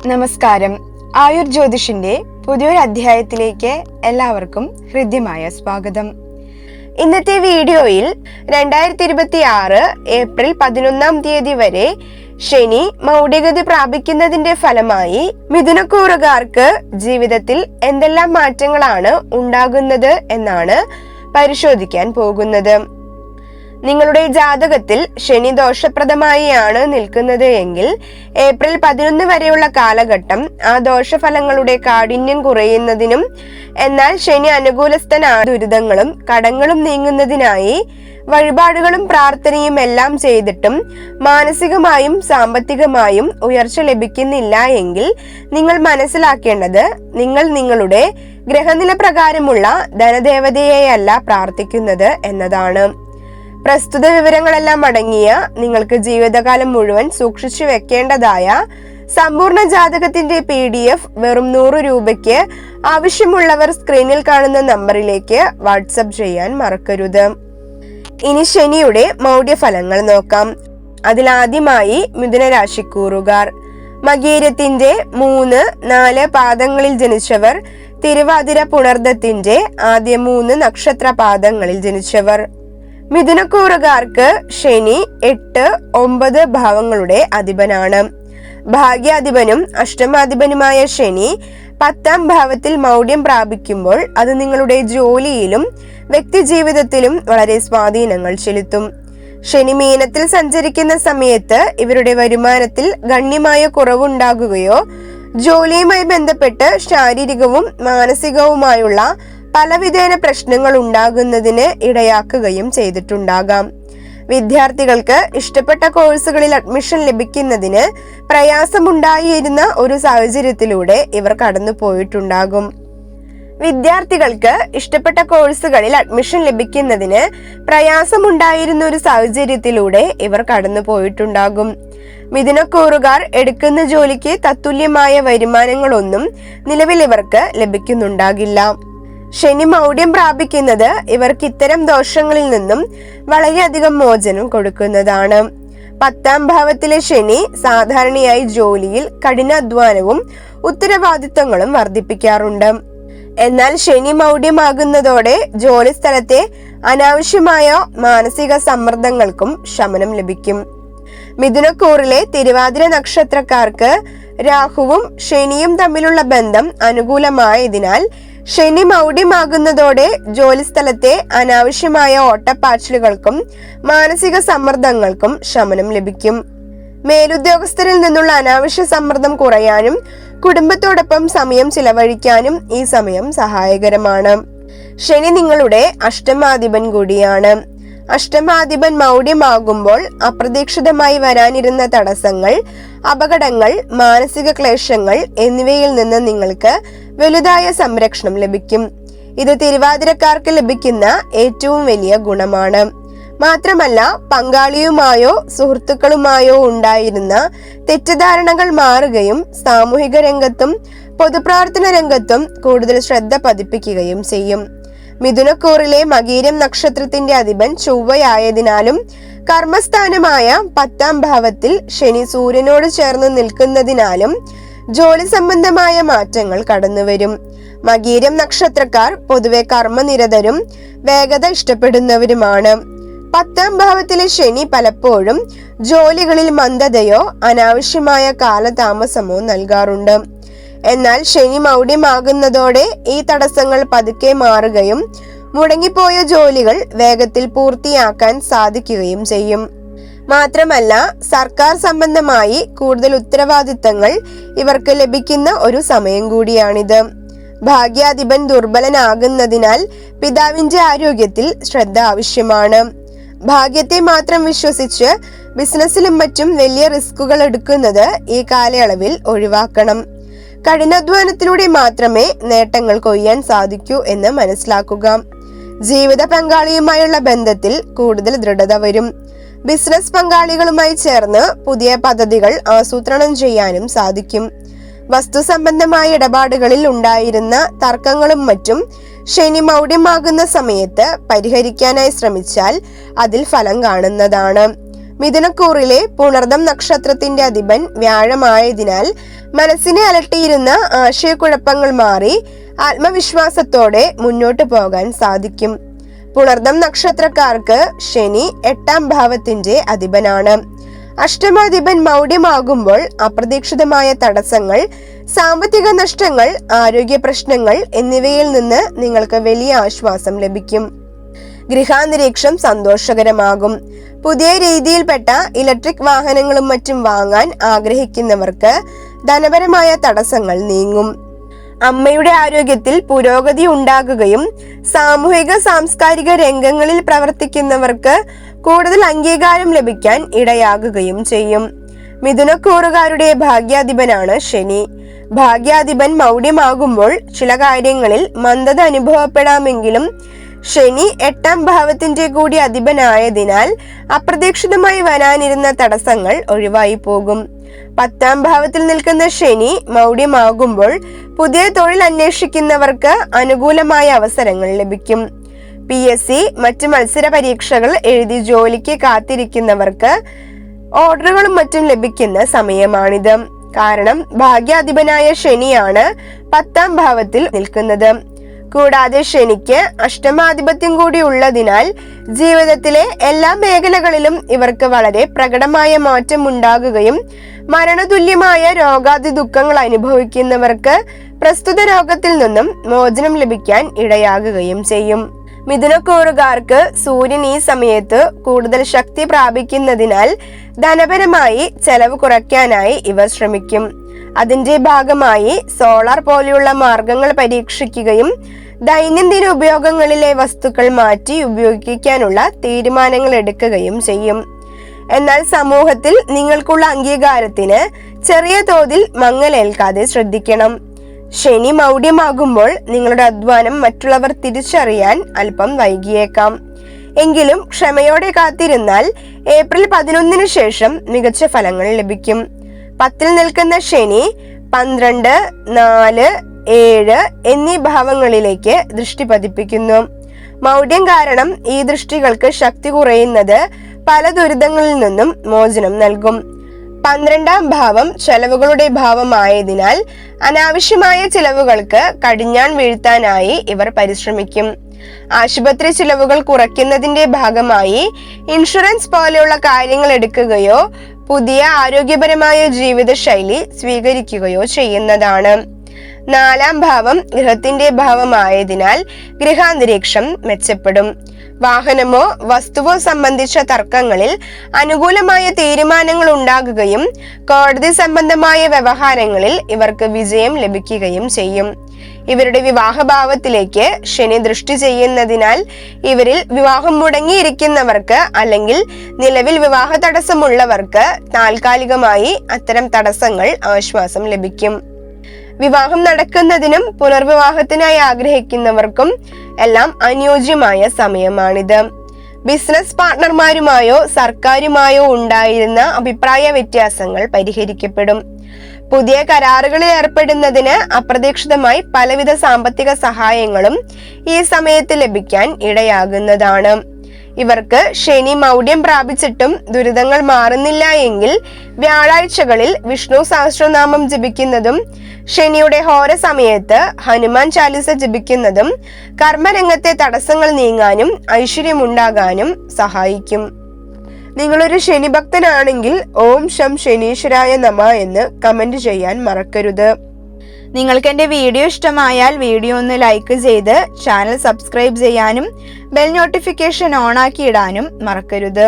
നമസ്കാരം. ആയുർ ജ്യോതിഷിന്റെ പുതിയൊരു അധ്യായത്തിലേക്ക് എല്ലാവർക്കും ഹൃദ്യമായ സ്വാഗതം. ഇന്നത്തെ വീഡിയോയിൽ 2026 ഏപ്രിൽ 11 വരെ ശനി മൗഢ്യഗതി പ്രാപിക്കുന്നതിന്റെ ഫലമായി മിഥുനക്കൂറുകാർക്ക് ജീവിതത്തിൽ എന്തെല്ലാം മാറ്റങ്ങളാണ് ഉണ്ടാകുന്നത് എന്നാണ് പരിശോധിക്കാൻ പോകുന്നത്. നിങ്ങളുടെ ജാതകത്തിൽ ശനി ദോഷപ്രദമായാണ് നിൽക്കുന്നത് എങ്കിൽ ഏപ്രിൽ 11 വരെയുള്ള കാലഘട്ടം ആ ദോഷഫലങ്ങളുടെ കാഠിന്യം കുറയുന്നതിനും എന്നാൽ ശനി അനുകൂലസ്ഥനായ ദുരിതങ്ങളും കടങ്ങളും നീങ്ങുന്നതിനായി വഴിപാടുകളും പ്രാർത്ഥനയും എല്ലാം ചെയ്തിട്ടും മാനസികമായും സാമ്പത്തികമായും ഉയർച്ച ലഭിക്കുന്നില്ല എങ്കിൽ നിങ്ങൾ മനസ്സിലാക്കേണ്ടത് നിങ്ങൾ നിങ്ങളുടെ ഗ്രഹനില പ്രകാരമുള്ള ധനദേവതയെയല്ല പ്രാർത്ഥിക്കുന്നത് എന്നതാണ്. പ്രസ്തുത വിവരങ്ങളെല്ലാം അടങ്ങിയ നിങ്ങൾക്ക് ജീവിതകാലം മുഴുവൻ സൂക്ഷിച്ചു വെക്കേണ്ടതായ സമ്പൂർണ്ണ ജാതകത്തിന്റെ PDF വെറും 100 രൂപയ്ക്ക് ആവശ്യമുള്ളവർ സ്ക്രീനിൽ കാണുന്ന നമ്പറിലേക്ക് വാട്സപ്പ് ചെയ്യാൻ മറക്കരുത്. ഇനി ശനിയുടെ മൗഢ്യഫലങ്ങൾ നോക്കാം. അതിലാദ്യമായി മിഥുനരാശിക്കൂറുകാർ. മകീരത്തിന്റെ 3, 4 പാദങ്ങളിൽ ജനിച്ചവർ, തിരുവാതിര പുണർദത്തിന്റെ ആദ്യ 3 നക്ഷത്ര പാദങ്ങളിൽ ജനിച്ചവർ. മിഥുനക്കൂറുകാർക്ക് ശനി 8, 9 ഭാവങ്ങളുടെ അധിപനാണ്. ഭാഗ്യാധിപനും അഷ്ടമാധിപനുമായ ശനി 10ാം ഭാവത്തിൽ മൗഢ്യം പ്രാപിക്കുമ്പോൾ അത് നിങ്ങളുടെ ജോലിയിലും വ്യക്തി ജീവിതത്തിലും വളരെ സ്വാധീനങ്ങൾ ചെലുത്തും. ശനി മീനത്തിൽ സഞ്ചരിക്കുന്ന സമയത്ത് ഇവരുടെ വരുമാനത്തിൽ ഗണ്യമായ കുറവുണ്ടാകുകയോ ജോലിയുമായി ബന്ധപ്പെട്ട് ശാരീരികവും മാനസികവുമായുള്ള പലവിധേന പ്രശ്നങ്ങൾ ഉണ്ടാകുന്നതിന് ഇടയാക്കുകയും ചെയ്തിട്ടുണ്ടാകാം. വിദ്യാർത്ഥികൾക്ക് ഇഷ്ടപ്പെട്ട കോഴ്സുകളിൽ അഡ്മിഷൻ ലഭിക്കുന്നതിന് പ്രയാസമുണ്ടായിരുന്ന ഒരു സാഹചര്യത്തിലൂടെ ഇവർ കടന്നു പോയിട്ടുണ്ടാകും. വിദ്യാർത്ഥികൾക്ക് ഇഷ്ടപ്പെട്ട കോഴ്സുകളിൽ അഡ്മിഷൻ ലഭിക്കുന്നതിന് പ്രയാസമുണ്ടായിരുന്ന ഒരു സാഹചര്യത്തിലൂടെ ഇവർ കടന്നു പോയിട്ടുണ്ടാകും. മിഥുനക്കൂറുകാർ എടുക്കുന്ന ജോലിക്ക് തത്തുല്യമായ വരുമാനങ്ങളൊന്നും നിലവിൽ ഇവർക്ക് ലഭിക്കുന്നുണ്ടാകില്ല. ശനി മൗഢ്യം പ്രാപിക്കുന്നത് ഇവർക്ക് ഇത്തരം ദോഷങ്ങളിൽ നിന്നും വളരെയധികം മോചനം കൊടുക്കുന്നതാണ്. 10ാം ഭാവത്തിലെ ശനി സാധാരണയായി ജോലിയിൽ കഠിനാധ്വാനവും ഉത്തരവാദിത്വങ്ങളും വർദ്ധിപ്പിക്കാറുണ്ട്. എന്നാൽ ശനി മൗഢ്യമാകുന്നതോടെ ജോലി സ്ഥലത്തെ അനാവശ്യമായ മാനസിക സമ്മർദ്ദങ്ങൾക്കും ശമനം ലഭിക്കും. മിഥുനക്കൂറിലെ തിരുവാതിര നക്ഷത്രക്കാർക്ക് രാഹുവും ശനിയും തമ്മിലുള്ള ബന്ധം അനുകൂലമായതിനാൽ ശനി മൗഢ്യമാകുന്നതോടെ ജോലിസ്ഥലത്തെ അനാവശ്യമായ ഓട്ടപ്പാച്ചിലുകൾക്കും മാനസിക സമ്മർദ്ദങ്ങൾക്കും ശമനം ലഭിക്കും. മേലുദ്യോഗസ്ഥരിൽ നിന്നുള്ള അനാവശ്യ സമ്മർദ്ദം കുറയാനും കുടുംബത്തോടൊപ്പം സമയം ചിലവഴിക്കാനും ഈ സമയം സഹായകരമാണ്. ശനി നിങ്ങളുടെ അഷ്ടമാധിപൻ കൂടിയാണ്. അഷ്ടമാധിപൻ മൗഢ്യമാകുമ്പോൾ അപ്രതീക്ഷിതമായി വരാനിരുന്ന തടസ്സങ്ങൾ, അപകടങ്ങൾ, മാനസിക ക്ലേശങ്ങൾ എന്നിവയിൽ നിന്ന് നിങ്ങൾക്ക് വലുതായ സംരക്ഷണം ലഭിക്കും. ഇത് തിരുവാതിരക്കാർക്ക് ലഭിക്കുന്ന ഏറ്റവും വലിയ ഗുണമാണ്. മാത്രമല്ല പങ്കാളിയുമായോ സുഹൃത്തുക്കളുമായോ ഉണ്ടായിരുന്ന തെറ്റിദ്ധാരണകൾ മാറുകയും സാമൂഹിക രംഗത്തും പൊതുപ്രവർത്തന രംഗത്തും കൂടുതൽ ശ്രദ്ധ പതിപ്പിക്കുകയും ചെയ്യും. മിഥുനക്കൂറിലെ മകീരം നക്ഷത്രത്തിന്റെ അധിപൻ ചൊവ്വയായതിനാലും കർമ്മസ്ഥാനമായ 10ാം ഭാവത്തിൽ ശനി സൂര്യനോട് ചേർന്ന് നിൽക്കുന്നതിനാലും ജോലി സംബന്ധമായ മാറ്റങ്ങൾ കടന്നുവരും. മകീരം നക്ഷത്രക്കാർ പൊതുവെ കർമ്മനിരതരും വേഗത ഇഷ്ടപ്പെടുന്നവരുമാണ്. 10ാം ഭാവത്തിലെ ശനി പലപ്പോഴും ജോലികളിൽ മന്ദതയോ അനാവശ്യമായ കാലതാമസമോ നൽകാറുണ്ട്. എന്നാൽ ശനി മൗഢ്യമാകുന്നതോടെ ഈ തടസ്സങ്ങൾ പതുക്കെ മാറുകയും മുടങ്ങിപ്പോയ ജോലികൾ വേഗത്തിൽ പൂർത്തിയാക്കാൻ സാധിക്കുകയും ചെയ്യും. മാത്രമല്ല സർക്കാർ സംബന്ധമായി കൂടുതൽ ഉത്തരവാദിത്തങ്ങൾ ഇവർക്ക് ലഭിക്കുന്ന ഒരു സമയം കൂടിയാണിത്. ഭാഗ്യാധിപൻ ദുർബലനാകുന്നതിനാൽ പിതാവിന്റെ ആരോഗ്യത്തിൽ ശ്രദ്ധ ആവശ്യമാണ്. ഭാഗ്യത്തെ മാത്രം വിശ്വസിച്ച് ബിസിനസ്സിലും മറ്റും വലിയ റിസ്കുകൾ എടുക്കുന്നത് ഈ കാലയളവിൽ ഒഴിവാക്കണം. കഠിനാധ്വാനത്തിലൂടെ മാത്രമേ നേട്ടങ്ങൾ കൊയ്യാൻ സാധിക്കൂ എന്ന് മനസ്സിലാക്കുക. ജീവിത പങ്കാളിയുമായുള്ള ബന്ധത്തിൽ കൂടുതൽ ദൃഢത വരും. ബിസിനസ് പങ്കാളികളുമായി ചേർന്ന് പുതിയ പദ്ധതികൾ ആസൂത്രണം ചെയ്യാനും സാധിക്കും. വസ്തു സംബന്ധമായ ഇടപാടുകളിൽ ഉണ്ടായിരുന്ന തർക്കങ്ങളും മറ്റും ശനി മൗഢ്യമാകുന്ന സമയത്ത് പരിഹരിക്കാനായി ശ്രമിച്ചാൽ അതിൽ ഫലം കാണുന്നതാണ്. മിഥുനക്കൂറിലെ പുണർദം നക്ഷത്രത്തിന്റെ അധിപൻ വ്യാഴമായതിനാൽ മനസ്സിനെ അലട്ടിയിരുന്ന ആശയക്കുഴപ്പങ്ങൾ മാറി ആത്മവിശ്വാസത്തോടെ മുന്നോട്ട് പോകാൻ സാധിക്കും. പുണർദം നക്ഷത്രക്കാർക്ക് ശനി 8ാം ഭാവത്തിന്റെ അധിപനാണ്. അഷ്ടമാധിപൻ മൗഢ്യമാകുമ്പോൾ അപ്രതീക്ഷിതമായ തടസ്സങ്ങൾ, സാമ്പത്തിക നഷ്ടങ്ങൾ, ആരോഗ്യ പ്രശ്നങ്ങൾ എന്നിവയിൽ നിന്ന് നിങ്ങൾക്ക് വലിയ ആശ്വാസം ലഭിക്കും. ഗൃഹാന്തരീക്ഷം സന്തോഷകരമാകും. പുതിയ രീതിയിൽപ്പെട്ട ഇലക്ട്രിക് വാഹനങ്ങളും മറ്റും വാങ്ങാൻ ആഗ്രഹിക്കുന്നവർക്ക് ധനപരമായ തടസ്സങ്ങൾ നീങ്ങും. അമ്മയുടെ ആരോഗ്യത്തിൽ പുരോഗതി ഉണ്ടാകുകയും സാമൂഹിക സാംസ്കാരിക രംഗങ്ങളിൽ പ്രവർത്തിക്കുന്നവർക്ക് കൂടുതൽ അംഗീകാരം ലഭിക്കാൻ ഇടയാകുകയും ചെയ്യും. മിഥുനക്കൂറുകാരുടെ ഭാഗ്യാധിപനാണ് ശനി. ഭാഗ്യാധിപൻ മൗഢ്യമാകുമ്പോൾ ചില കാര്യങ്ങളിൽ മന്ദത അനുഭവപ്പെടാമെങ്കിലും ശനി 8ാം ഭാവത്തിന്റെ കൂടി അധിപനായതിനാൽ അപ്രതീക്ഷിതമായി വരാനിരുന്ന തടസ്സങ്ങൾ ഒഴിവായി പോകും. 10ാം ഭാവത്തിൽ നിൽക്കുന്ന ശനി മൗഢ്യമാകുമ്പോൾ പുതിയ തൊഴിൽ അന്വേഷിക്കുന്നവർക്ക് അനുകൂലമായ അവസരങ്ങൾ ലഭിക്കും. PSC മറ്റ് മത്സര പരീക്ഷകൾ എഴുതി ജോലിക്ക് കാത്തിരിക്കുന്നവർക്ക് ഓർഡറുകളും മറ്റും ലഭിക്കുന്ന സമയമാണിത്. കാരണം ഭാഗ്യാധിപനായ ശനിയാണ് 10ാം ഭാവത്തിൽ നിൽക്കുന്നത്. കൂടാതെ ശനിക്ക് അഷ്ടമാധിപത്യം കൂടി ഉള്ളതിനാൽ ജീവിതത്തിലെ എല്ലാ മേഖലകളിലും ഇവർക്ക് വളരെ പ്രകടമായ മാറ്റം ഉണ്ടാകുകയും മരണതുല്യമായ രോഗാദി ദുഃഖങ്ങൾ അനുഭവിക്കുന്നവർക്ക് പ്രസ്തുത രോഗത്തിൽ നിന്നും മോചനം ലഭിക്കാൻ ഇടയാകുകയും ചെയ്യും. മിഥുനക്കൂറുകാർക്ക് സൂര്യൻ ഈ സമയത്ത് കൂടുതൽ ശക്തി പ്രാപിക്കുന്നതിനാൽ ധനപരമായി ചെലവ് കുറയ്ക്കാനായി ഇവർ ശ്രമിക്കും. അതിന്റെ ഭാഗമായി സോളാർ പോലെയുള്ള മാർഗങ്ങൾ പരീക്ഷിക്കുകയും ദൈനംദിന ഉപയോഗങ്ങളിലെ വസ്തുക്കൾ മാറ്റി ഉപയോഗിക്കാനുള്ള തീരുമാനങ്ങൾ എടുക്കുകയും ചെയ്യും. എന്നാൽ സമൂഹത്തിൽ നിങ്ങൾക്കുള്ള അംഗീകാരത്തിന് ചെറിയ തോതിൽ മങ്ങലേൽക്കാതെ ശ്രദ്ധിക്കണം. ശനി മൗഢ്യമാകുമ്പോൾ നിങ്ങളുടെ അധ്വാനം മറ്റുള്ളവർ തിരിച്ചറിയാൻ അല്പം വൈകിയേക്കാം. എങ്കിലും ക്ഷമയോടെ കാത്തിരുന്നാൽ ഏപ്രിൽ 11 ശേഷം മികച്ച ഫലങ്ങൾ ലഭിക്കും. 10ൽ നിൽക്കുന്ന ശനി 12, 4, 7 എന്നീ ഭാവങ്ങളിലേക്ക് ദൃഷ്ടി പതിപ്പിക്കുന്നു. മൗഢ്യം കാരണം ഈ ദൃഷ്ടികൾക്ക് ശക്തി കുറയുന്നത് പല ദുരിതങ്ങളിൽ നിന്നും മോചനം നൽകും. 12ാം ഭാവം ചെലവുകളുടെ ഭാവമായതിനാൽ അനാവശ്യമായ ചിലവുകൾക്ക് കടിഞ്ഞാൺ വീഴ്ത്താനായി ഇവർ പരിശ്രമിക്കും. ആശുപത്രി ചിലവുകൾ കുറയ്ക്കുന്നതിന്റെ ഭാഗമായി ഇൻഷുറൻസ് പോലെയുള്ള കാര്യങ്ങൾ എടുക്കുകയോ പുതിയ ആരോഗ്യപരമായ ജീവിതശൈലി സ്വീകരിക്കുകയോ ചെയ്യുന്നതാണ്. 4ാം ഭാവം ഗൃഹത്തിന്റെ ഭാവമായതിനാൽ ഗൃഹാന്തരീക്ഷം മെച്ചപ്പെടും. വാഹനമോ വസ്തുവോ സംബന്ധിച്ച തർക്കങ്ങളിൽ അനുകൂലമായ തീരുമാനങ്ങൾ ഉണ്ടാകുകയും കോടതി സംബന്ധമായ വ്യവഹാരങ്ങളിൽ ഇവർക്ക് വിജയം ലഭിക്കുകയും ചെയ്യും. ഇവരുടെ വിവാഹഭാവത്തിലേക്ക് ശനി ദൃഷ്ടി ചെയ്യുന്നതിനാൽ ഇവരിൽ വിവാഹം മുടങ്ങിയിരിക്കുന്നവർക്ക് അല്ലെങ്കിൽ നിലവിൽ വിവാഹ തടസ്സമുള്ളവർക്ക് താൽക്കാലികമായി അത്തരം തടസ്സങ്ങൾ ആശ്വാസം ലഭിക്കും. വിവാഹം നടക്കുന്നതിനും പുനർവിവാഹത്തിനായി ആഗ്രഹിക്കുന്നവർക്കും എല്ലാം അനുയോജ്യമായ സമയമാണിത്. ബിസിനസ് പാർട്ട്ണർമാരുമായോ സർക്കാരുമായോ ഉണ്ടായിരുന്ന അഭിപ്രായ വ്യത്യാസങ്ങൾ പരിഹരിക്കപ്പെടും. പുതിയ കരാറുകളിൽ ഏർപ്പെടുന്നതിന് അപ്രതീക്ഷിതമായി പലവിധ സാമ്പത്തിക സഹായങ്ങളും ഈ സമയത്ത് ലഭിക്കാൻ ഇടയാകുന്നതാണ്. ഇവർക്ക് ശനി മൗഢ്യം പ്രാപിച്ചിട്ടും ദുരിതങ്ങൾ മാറുന്നില്ല എങ്കിൽ വ്യാഴാഴ്ചകളിൽ വിഷ്ണു സഹസ്രനാമം ജപിക്കുന്നതും ശനിയുടെ ഹോര സമയത്ത് ഹനുമാൻ ചാലിസ ജപിക്കുന്നതും കർമ്മരംഗത്തെ തടസ്സങ്ങൾ നീങ്ങാനും ഐശ്വര്യമുണ്ടാകാനും സഹായിക്കും. നിങ്ങളൊരു ശനി ഭക്തനാണെങ്കിൽ ഓം ശം ശനീശ്വരായ നമ എന്ന് കമന്റ് ചെയ്യാൻ മറക്കരുത്. നിങ്ങൾക്ക് എൻ്റെ വീഡിയോ ഇഷ്ടമായാൽ വീഡിയോ ഒന്ന് ലൈക്ക് ചെയ്ത് ചാനൽ സബ്സ്ക്രൈബ് ചെയ്യാനും ബെൽ നോട്ടിഫിക്കേഷൻ ഓൺ ആക്കി ഇടാനും മറക്കരുത്.